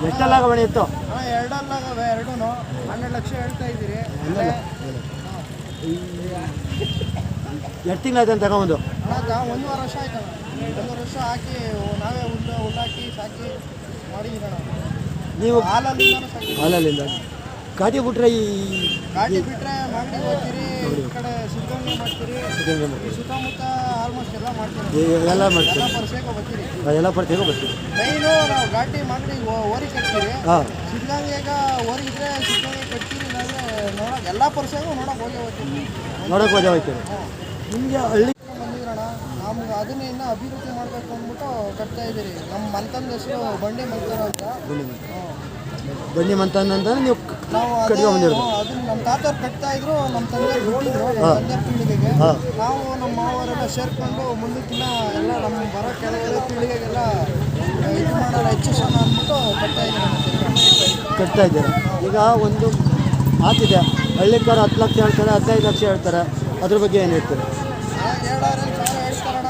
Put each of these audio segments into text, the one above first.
ಎಷ್ಟೆಲ್ಲ ಗಮನ ಇತ್ತು? ಎರಡಲ್ಲಾಗವೆ, ಎರಡೂ 12 ಲಕ್ಷ ಹೇಳ್ತಾ ಇದ್ದೀರಿ. ಎಷ್ಟು ತಿಂಗಳಾಯ್ತು ಅಂತ ತಗೊಂಡು? 1 ವರ್ಷ ಆಯ್ತು. 1 ವರ್ಷ ಹಾಕಿ ನಾವೇ ಹುಲ್ಲಾಕಿ ಸಾಕಿ ಮಾಡಿದ್ದೀರಣ. ನೀವು ಹಾಲಲ್ಲಿಂದ ಹಾಲಲ್ಲಿಂದ ಗಾಡಿ ಬಿಟ್ರೆ ಗಾಡಿ ಬಿಟ್ಟರೆ ಮಾಗಡಿ ಹೋಗ್ತೀರಿ, ಈ ಕಡೆ ಸಿದ್ಧಗಂಗೆ ಮಾಡ್ತೀರಿ, ಸುತ್ತಮುತ್ತ ಆಲ್ಮೋಸ್ಟ್ ಎಲ್ಲ ಮಾಡ್ತೀರಿ. ಎಲ್ಲ ಮಾಡ್ತೀರಿ? ಪರ್ಸೇಗೋ ಬರ್ತೀರಿ, ಎಲ್ಲ ಪರ್ಸೇಗೋ ಬರ್ತೀರಿ. ಮೈನು ನಾವು ಗಾಡಿ ಮಾಗಡಿ ಓರಿ ಕಟ್ತೀರಿ. ಸಿದ್ಧಗಂಗೆಗ ಓರಿಗಿದ್ರೆ ಸಿದ್ಧಗಂಗೆ ಕಟ್ತೀರಿ, ಇಲ್ಲಾಂದರೆ ನೋಡೋಕೆ ಎಲ್ಲ ಪರ್ಸೇಗೋ ನೋಡೋಕೆ ಹೋಗ್ತೀವಿ. ನೋಡೋಕೆ ಹೋಗ್ತೀವಿ. ನಿಮಗೆ ಹಳ್ಳಿ ಬಂದಿರೋಣ, ನಮ್ಗೆ ಅದನ್ನೇ ಇನ್ನೂ ಅಭಿವೃದ್ಧಿ ಮಾಡಬೇಕು ಅಂದ್ಬಿಟ್ಟು ಕಟ್ತಾ ಇದ್ದೀರಿ. ನಮ್ಮ ಮಂತನ ಹೆಸರು ಬಂಡಿ ಮಂತರ ಅಂತ. ಬನ್ನಿ ಮಂತಂದ್ರೆ ನೀವು ನಾವು ಅದನ್ನ ನಮ್ಮ ತಾತವ್ರು ಕಟ್ತಾ ಇದ್ರು, ನಮ್ಮ ತಂದೆ ಬಿಟ್ಟಿದ್ರು, ನಮ್ಮ ತಂದೆ ಪೀಳಿಗೆಗೆ. ನಾವು ನಮ್ಮ ಮಾವರೆಲ್ಲ ಸೇರ್ಕೊಂಡು ಮುಂದಿನ ದಿನ ಎಲ್ಲ ನಮ್ಮ ಬರೋ ಕೆಳಗೆ ಪೀಳಿಗೆಗೆಲ್ಲ ಇದು ಮಾಡೋಣ, ಹೆಚ್ಚಿಸೋಣ ಅಂದ್ಬಿಟ್ಟು ಕಟ್ತಾ ಇದ್ದೀರಾ. ಈಗ ಒಂದು ಮಾತಿದೆ, ಹಳ್ಳಿಕಾರ 10 ಲಕ್ಷ ಹೇಳ್ತಾರೆ, 15 ಲಕ್ಷ ಹೇಳ್ತಾರೆ, ಅದ್ರ ಬಗ್ಗೆ ಏನು ಹೇಳ್ತಾರೆ? ಹೇಳೋರೆ ಹೇಳ್ತಾರಣ,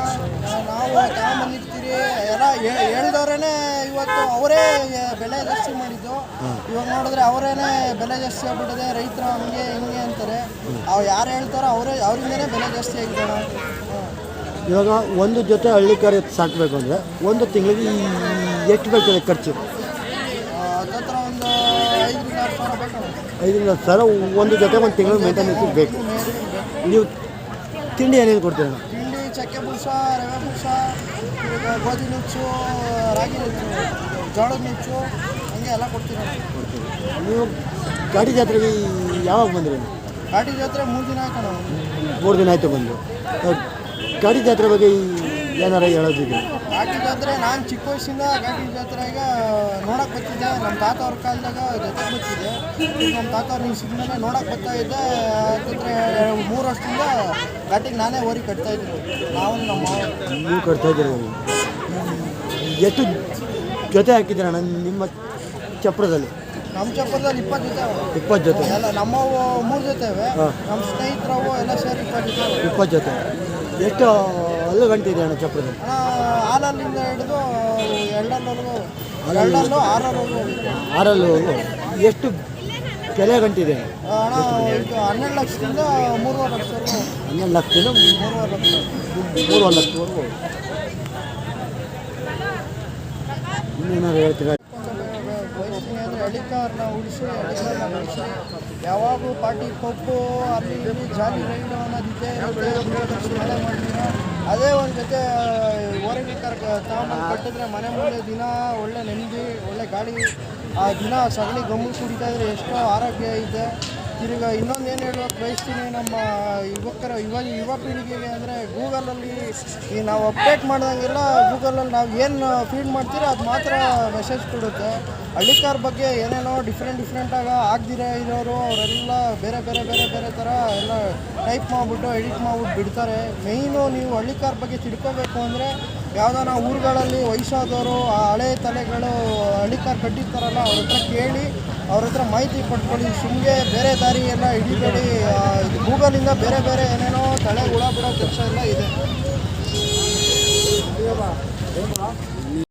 ನಾವು ತಗೊಂಬಂದಿರ್ತೀರಿ ಎಲ್ಲ ಹೇಳ್ದವ್ರೇ ಇವತ್ತು ಅವರೇ ಬೆಲೆ ಜಾಸ್ತಿ ಮಾಡಿದ್ದು. ಇವಾಗ ನೋಡಿದ್ರೆ ಅವರೇನೆ ಬೆಲೆ ಜಾಸ್ತಿ ಆಗ್ಬಿಟ್ಟಿದೆ, ರೈತರು ಹಂಗೆ ಹಿಂಗೆ ಅಂತಾರೆ. ಅವ್ರು ಯಾರು ಹೇಳ್ತಾರೋ ಅವರಿಂದನೇ ಬೆಲೆ ಜಾಸ್ತಿ ಆಗಿದೆ. ಇವಾಗ ಒಂದು ಜೊತೆ ಹಳ್ಳಿಕಾರ ಸಾಕಬೇಕು ಅಂದರೆ ಒಂದು ತಿಂಗಳಿಗೆ ಎಷ್ಟು ಬರ್ತದೆ ಖರ್ಚು? ಹತ್ತತ್ರ ಒಂದು 5-6 ಸಾವಿರ ಬೇಕು. 5-10 ಸಾವಿರ ಒಂದು ಜೊತೆ ಒಂದು ತಿಂಗಳು ಮೇಂಟೆನೆನ್ಸ್ ಬೇಕು. ನೀವು ತಿಂಡಿ ಏನೇನು ಕೊಡ್ತೀರ? ತಿಂಡಿ ಚಕ್ಕೆ ಬೂಸ, ರವೆ ಬೂಸ, ಗೋಧಿ ನುಚ್ಚು, ರಾಗಿ ನುಚ್ಚು, ಜೋಳದ ನುಚ್ಚು, ಹಂಗೆ ಎಲ್ಲ ಕೊಡ್ತೀರ. ನೀವು ಗಾಡಿ ಜಾತ್ರೆಗೆ ಯಾವಾಗ ಬಂದ್ರಿ? ಗಾಡಿ ಜಾತ್ರೆ 3 ದಿನ ಆಯ್ತು. ನಾವು 3 ದಿನ ಆಯಿತು ಬಂದು. ಗಾಡಿ ಜಾತ್ರೆ ಬಗ್ಗೆ ಏನಾರ ಹೇಳೋದಿದೆ? ಗಾಡಿ ಜಾತ್ರೆ ನಾನು ಚಿಕ್ಕ ವಯಸ್ಸಿಂದ ಗಾಡಿ ಜಾತ್ರೆಗೆ ನೋಡೋಕೆ ಬರ್ತಿದ್ದೆ. ನಮ್ಮ ತಾತ ಅವ್ರ ಕಾಲದಾಗ ಜೊತೆಗೆ ಬರ್ತಿದ್ದೆ. ನಮ್ಮ ತಾತ ಅವ್ರು ನಿಲ್ಸಿದ್ಮೇಲೆ ನೋಡೋಕೆ ಬರ್ತಾ ಇದ್ದೆ. ಯಾಕಂದರೆ 3 ವರ್ಷದಿಂದ ಗಾಡಿಗೆ ನಾನೇ ಓರಿ ಕಟ್ತಾ ಇದ್ದೀನಿ. ನಾವು ನಮ್ಮ ನೀವು ಕಟ್ತಾ ಇದ್ದೀರಿ. ಎಷ್ಟು ಜೊತೆ ಹಾಕಿದ್ದೀರ ನಿಮ್ಮ ಚಪ್ರದಲ್ಲಿ? ನಮ್ಮ ಚಪ್ಪರದಲ್ಲಿ 20 ಜೊತೆ. 20 ಜೊತೆ ಎಲ್ಲ ನಮ್ಮವು 3 ಜೊತೆ ಇವೆ. ನಮ್ಮ ಸ್ನೇಹಿತರವು ಎಲ್ಲ ಸೇರಿ 20 ಜೊತೆ. ಎಷ್ಟು ಹಲ್ಲು ಗಂಟೆ ಇದೆ ಚಪ್ರದಲ್ಲಿ? ಹಾಲಲ್ಲಿಂದ ಹಿಡಿದು ಎರಡಲ್ಲೂ 6 ಎಷ್ಟು ಬೆಲೆ ಗಂಟಿದೆ? ಅಣ್ಣ ಇದು 12 ಲಕ್ಷದಿಂದ 3.5 ಲಕ್ಷವರೆಗೂ. 12 ಲಕ್ಷದಿಂದ 3.5 ಲಕ್ಷವರೆಗೂ. ಇನ್ನೇನಾದ್ರು ಹೇಳ್ತೀರಾ? ವಯಸ್ಸಿನ ಅಂದರೆ ಹಳ್ಳಿಕಾರನ್ನ ಉಳಿಸಿ ಯಾವಾಗೂ ಪಾರ್ಟಿ ಪಪ್ಪು ಅಲ್ಲಿ ಇಲ್ಲಿ ಜಾಲಿ ರೈಡು ಅನ್ನೋದಿದೆ. ಮಳೆ ಮಾಡಿದ್ರೆ ಅದೇ ಒಂದು ಜೊತೆ ಓರಿಕಾರ ತಗೊಂಬಂದು ಕಟ್ಟಿದ್ರೆ ಮನೆ ಮುಂದೆ ದಿನ ಒಳ್ಳೆ ನೆಮ್ಮದಿ, ಒಳ್ಳೆ ಗಾಳಿ, ಆ ದಿನ ಸಗಣಿ ಗಮ್ಮು ಕುಡಿತಾ ಇದ್ರೆ ಎಷ್ಟೋ ಆರೋಗ್ಯ ಇದೆ. ತಿರ್ಗ ಇನ್ನೊಂದು ಏನು ಹೇಳೋಕೆ ಬಯಸ್ತೀನಿ, ನಮ್ಮ ಯುವ ಪೀಳಿಗೆಗೆ ಅಂದರೆ ಗೂಗಲಲ್ಲಿ ಈ ನಾವು ಅಪ್ಡೇಟ್ ಮಾಡ್ದಂಗೆಲ್ಲ ಗೂಗಲಲ್ಲಿ ನಾವು ಏನು ಫೀಡ್ ಮಾಡ್ತೀರೋ ಅದು ಮಾತ್ರ ಮೆಸೇಜ್ ಕೊಡುತ್ತೆ. ಹಳ್ಳಿಕಾರ ಬಗ್ಗೆ ಏನೇನೋ ಡಿಫ್ರೆಂಟಾಗಿ ಆಗದಿರೋ ಇರೋರು ಅವರೆಲ್ಲ ಬೇರೆ ಥರ ಎಲ್ಲ ಟೈಪ್ ಮಾಡಿಬಿಟ್ಟು ಎಡಿಟ್ ಮಾಡಿಬಿಟ್ಟು ಬಿಡ್ತಾರೆ. ಮೇಯ್ನು ನೀವು ಹಳ್ಳಿಕಾರ ಬಗ್ಗೆ ತಿಳ್ಕೊಬೇಕು ಅಂದರೆ ಯಾವುದಾನ ಊರುಗಳಲ್ಲಿ ವಯಸ್ಸಾದವರು, ಆ ಹಳೆ ತಲೆಗಳು ಹಳ್ಳಿಕಾರ ಕಟ್ಟಿರ್ತಾರಲ್ಲ ಅವ್ರ ಹತ್ರ ಕೇಳಿ ಅವ್ರ ಹತ್ರ ಮಾಹಿತಿ ಪಡ್ಕೊಳ್ಳಿ. ಸುಮ್ಮನೆ ಬೇರೆ ದಾರಿ ಎಲ್ಲ ಹಿಡಿಬೇಡಿ. ಗೂಗಲಿಂದ ಬೇರೆ ಏನೇನೋ ತಲೆ ಹುಳ ಬಿಡೋ ಕೆಲಸ ಎಲ್ಲ ಇದೆ.